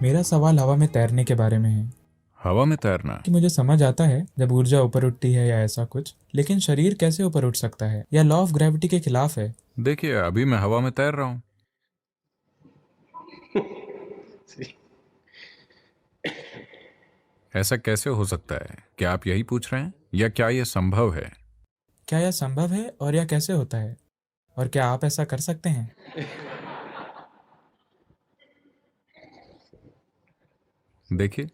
मेरा सवाल हवा में तैरने के बारे में है हवा में तैरना? कि मुझे समझ आता है जब ऊर्जा ऊपर उठती है या ऐसा कुछ, लेकिन शरीर कैसे ऊपर उठ सकता है या लॉ ऑफ ग्रेविटी के खिलाफ है। देखिए, अभी मैं हवा में तैर रहा हूँ। ऐसा कैसे हो सकता है? क्या आप यही पूछ रहे हैं, या क्या यह संभव है? क्या यह संभव है और यह कैसे होता है, और क्या आप ऐसा कर सकते हैं? देखिए,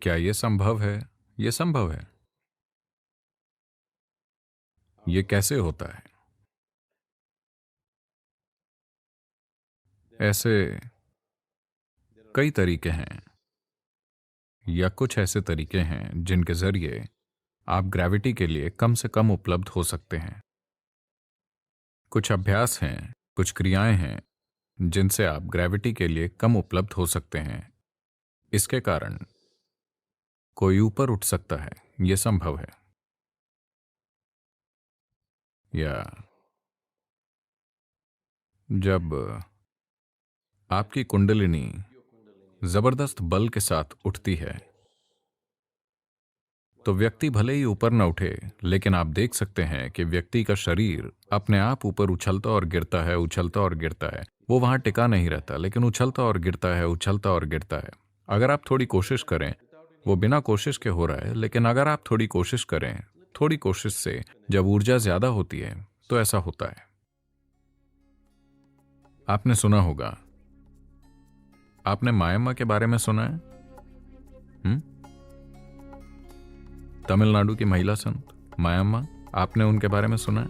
क्या यह संभव है? यह संभव है। यह कैसे होता है? ऐसे कई तरीके हैं, या कुछ ऐसे तरीके हैं जिनके जरिए आप ग्रेविटी के लिए कम से कम उपलब्ध हो सकते हैं। कुछ अभ्यास हैं, कुछ क्रियाएं हैं जिनसे आप ग्रेविटी के लिए कम उपलब्ध हो सकते हैं। इसके कारण कोई ऊपर उठ सकता है, यह संभव है। या जब आपकी कुंडलिनी जबरदस्त बल के साथ उठती है, तो व्यक्ति भले ही ऊपर न उठे, लेकिन आप देख सकते हैं कि व्यक्ति का शरीर अपने आप ऊपर उछलता और गिरता है, उछलता और गिरता है। वो वहां टिका नहीं रहता, लेकिन उछलता और गिरता है, उछलता और गिरता है। अगर आप थोड़ी कोशिश करें, वो बिना कोशिश के हो रहा है, लेकिन अगर आप थोड़ी कोशिश करें, थोड़ी कोशिश से जब ऊर्जा ज्यादा होती है, तो ऐसा होता है। आपने सुना होगा, आपने मायम्मा के बारे में सुना है? तमिलनाडु की महिला संत मायम्मा, आपने उनके बारे में सुना है?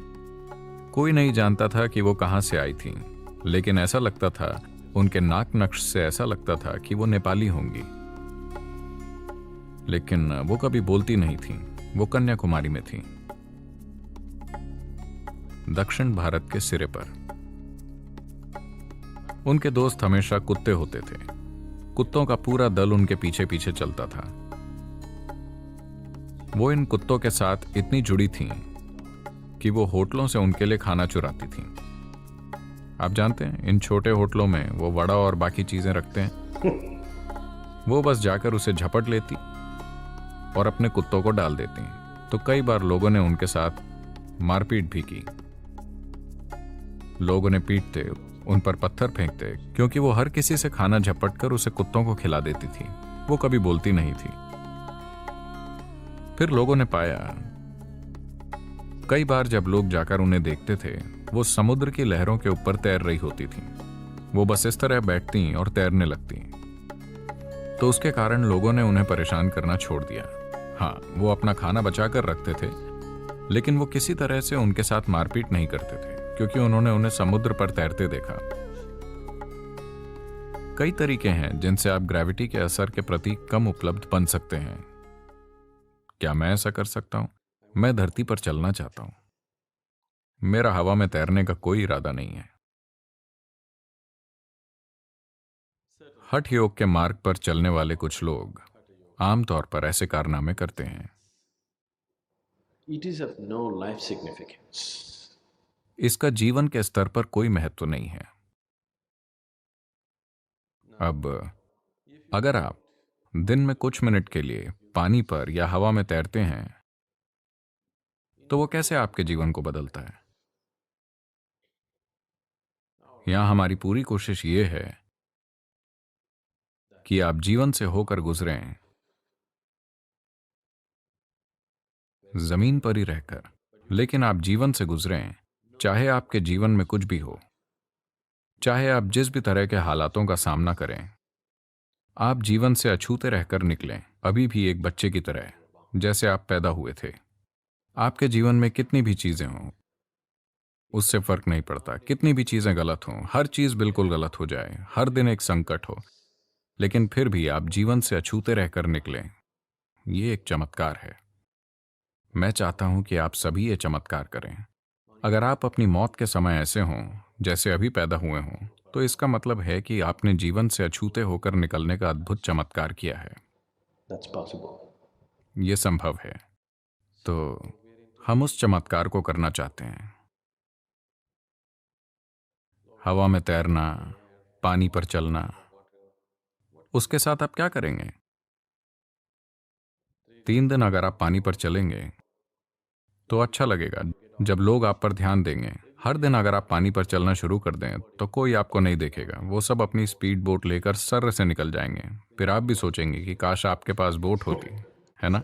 कोई नहीं जानता था कि वो कहां से आई थी, लेकिन ऐसा लगता था, उनके नाक नक्श से ऐसा लगता था कि वो नेपाली होंगी। लेकिन वो कभी बोलती नहीं थी। वो कन्याकुमारी में थी, दक्षिण भारत के सिरे पर। उनके दोस्त हमेशा कुत्ते होते थे। कुत्तों का पूरा दल उनके पीछे पीछे चलता था। वो इन कुत्तों के साथ इतनी जुड़ी थीं कि वो होटलों से उनके लिए खाना चुराती थीं। आप जानते हैं, इन छोटे होटलों में वो वड़ा और बाकी चीजें रखते हैं। वो बस जाकर उसे झपट लेती और अपने कुत्तों को डाल देती। तो कई बार लोगों ने उनके साथ मारपीट भी की। लोग उन्हें पीटते, उन पर पत्थर फेंकते, क्योंकि वो हर किसी से खाना झपट कर उसे कुत्तों को खिला देती थी। वो कभी बोलती नहीं थी। फिर लोगों ने पाया, कई बार जब लोग जाकर उन्हें देखते थे, वो समुद्र की लहरों के ऊपर तैर रही होती थी। वो बस इस तरह बैठती और तैरने लगती। तो उसके कारण लोगों ने उन्हें परेशान करना छोड़ दिया। हाँ, वो अपना खाना बचा कर रखते थे, लेकिन वो किसी तरह से उनके साथ मारपीट नहीं करते थे, क्योंकि उन्होंने उन्हें समुद्र पर तैरते देखा। कई तरीके हैं जिनसे आप ग्रेविटी के असर के प्रति कम उपलब्ध बन सकते हैं। क्या मैं ऐसा कर सकता हूं? मैं धरती पर चलना चाहता हूं। मेरा हवा में तैरने का कोई इरादा नहीं है। हठ योग के मार्ग पर चलने वाले कुछ लोग आमतौर पर ऐसे कारनामे करते हैं। It is of no life significance. इसका जीवन के स्तर पर कोई महत्व नहीं है। अब अगर आप दिन में कुछ मिनट के लिए पानी पर या हवा में तैरते हैं, तो वो कैसे आपके जीवन को बदलता है? यहां हमारी पूरी कोशिश ये है कि आप जीवन से होकर गुजरें, जमीन पर ही रहकर, लेकिन आप जीवन से गुजरें, चाहे आपके जीवन में कुछ भी हो, चाहे आप जिस भी तरह के हालातों का सामना करें, आप जीवन से अछूते रहकर निकलें, अभी भी एक बच्चे की तरह, जैसे आप पैदा हुए थे। आपके जीवन में कितनी भी चीजें हों, उससे फर्क नहीं पड़ता। कितनी भी चीजें गलत हों, हर चीज बिल्कुल गलत हो जाए, हर दिन एक संकट हो, लेकिन फिर भी आप जीवन से अछूते रहकर निकलें, ये एक चमत्कार है। मैं चाहता हूं कि आप सभी ये चमत्कार करें। अगर आप अपनी मौत के समय ऐसे हों जैसे अभी पैदा हुए हों, तो इसका मतलब है कि आपने जीवन से अछूते होकर निकलने का अद्भुत चमत्कार किया है। That's possible. ये संभव है। तो हम उस चमत्कार को करना चाहते हैं। हवा में तैरना, पानी पर चलना, उसके साथ आप क्या करेंगे? 3 दिन अगर आप पानी पर चलेंगे तो अच्छा लगेगा, जब लोग आप पर ध्यान देंगे। हर दिन अगर आप पानी पर चलना शुरू कर दें तो कोई आपको नहीं देखेगा, वो सब अपनी स्पीड बोट लेकर सर्र से निकल जाएंगे। फिर आप भी सोचेंगे कि काश आपके पास बोट होती, है ना?